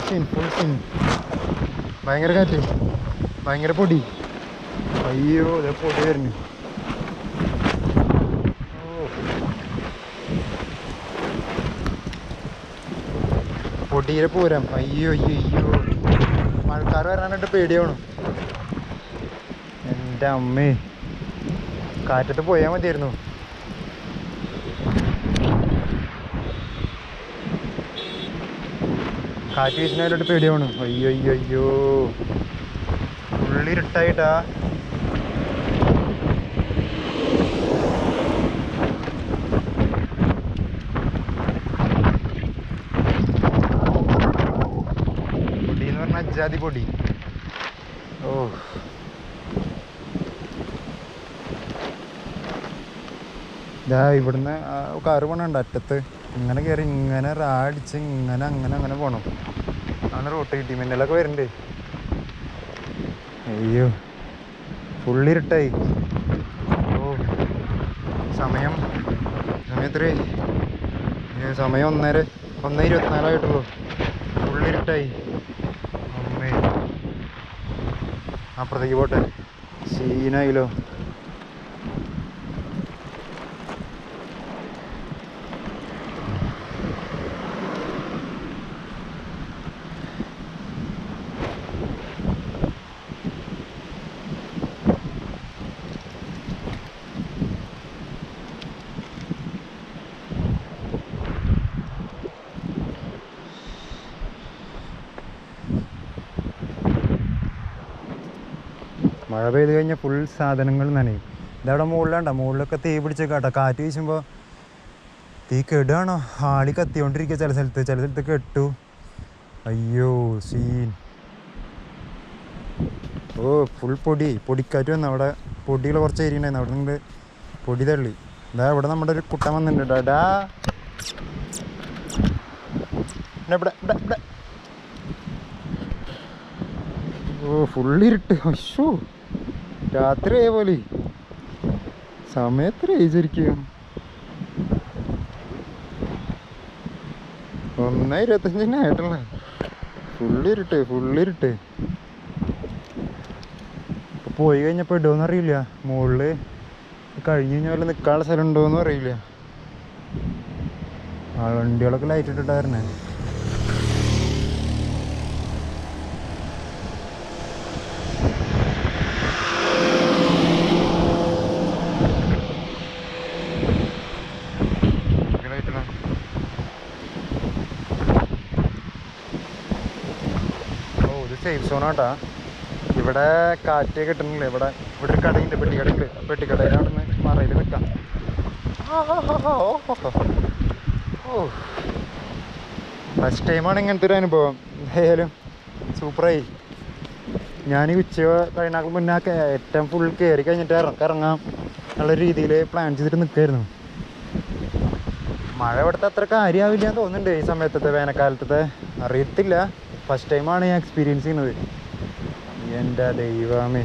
Scene. ഭയങ്കര കാറ്റ്, ഭയങ്കര പൊടി. അയ്യോ ഇതേ പൊടി വരുന്നു. പൊടിയിലെ പൂരം. അയ്യോ അയ്യോ അയ്യോ, മഴക്കാർ വരാനായിട്ട് പേടിയാണ്. എൻ്റെ അമ്മേ, കാറ്റത്ത് പോയാൽ മതിയായിരുന്നു. കാറ്റ് വീശിനായിട്ട് പേടിയാണ്. അയ്യോ അയ്യോ അയ്യോ, ഉള്ളിരുട്ടായിട്ടാ. പൊടിയെന്ന് പറഞ്ഞാൽ അജാതി പൊടി. ഓ ഇതാ ഇവിടുന്ന് കാറ് പോണുണ്ട് അറ്റത്ത്. ഇങ്ങനെ കയറി ഇങ്ങനെ റാടിച്ച് ഇങ്ങനെ അങ്ങനെ പോകണം. അങ്ങനെ റൂട്ട് കിട്ടി. മിന്നലൊക്കെ വരുന്നുണ്ട്. അയ്യോ ഫുള്ളിരുട്ടായി. ഓ സമയം എത്രയായി? സമയം 1:24 ഫുള്ളിരുട്ടായി. അമ്മേ, അപ്പുറത്തേക്ക് പോട്ടെ. സീനായില്ലോ. മഴ പെയ്ത് കഴിഞ്ഞാൽ ഫുൾ സാധനങ്ങൾ നനയും. ഇതവിടെ മുകളിലാണ്ടോ, മുകളിലൊക്കെ തീ പിടിച്ചേക്കാട്ടോ. കാറ്റ് വീശുമ്പോൾ തീ കെടുകയാണോ, ആളി കത്തിക്കൊണ്ടിരിക്കുക. ചില സ്ഥലത്ത് കെട്ടു. അയ്യോ സീൻ. ഓ ഫുൾ പൊടിക്കാറ്റ് വന്നു. അവിടെ പൊടികൾ കുറച്ച് ഏരിയ ഉണ്ടായിരുന്നു. അവിടെ നിന്ന് പൊടി തള്ളി. ഇതാ ഇവിടെ നമ്മുടെ ഒരു കുട്ടൻ വന്നിട്ടുണ്ട്. ഡാ ഇവിടെ. ഓ ഫുള്ളിരുട്ട്. അശ്ശോ, രാത്രി ആയ പോലെ. സമയത്ര ശരിക്കും 1:25 ആയിട്ടുള്ള. ഫുള്ളിരുട്ട്. പോയി കഴിഞ്ഞപ്പോൾ ഇടുമെന്ന് അറിയില്ല. മുകളിൽ കഴിഞ്ഞ് കഴിഞ്ഞാൽ വല്ല നിൽക്കാനുള്ള സ്ഥലം ഉണ്ടോയെന്നും അറിയില്ല. വണ്ടികളൊക്കെ ലൈറ്റ് ഇട്ടിട്ടായിരുന്നേ. സേഫ് സോണാട്ടാ. ഇവിടെ കാറ്റ് കിട്ടുന്നില്ല. ഇവിടെ ഒരു കടയുണ്ട്, പെട്ടിക്കടയിലാണ് മറയിൽ നിൽക്കാം. ഫസ്റ്റ് ടൈമാണ് ഇങ്ങനത്തെ ഒരു അനുഭവം. എന്തായാലും സൂപ്പറായി. ഞാൻ ഉച്ച കഴിഞ്ഞാൽ മുന്നേ ഏറ്റവും ഫുൾ കയറി കഴിഞ്ഞിട്ട് ഇറങ്ങാം എന്നുള്ള രീതിയിൽ പ്ലാൻ ചെയ്തിട്ട് നിൽക്കായിരുന്നു. മഴ ഇവിടുത്തെ അത്ര കാര്യമാവില്ല എന്ന് തോന്നുന്നുണ്ട് ഈ സമയത്തത്തെ, വേനൽക്കാലത്തെ. അറിയത്തില്ല, ഫസ്റ്റ് ടൈമാണ് ഞാൻ എക്സ്പീരിയൻസ് ചെയ്യുന്നത്. എൻ്റെ ദൈവമേ.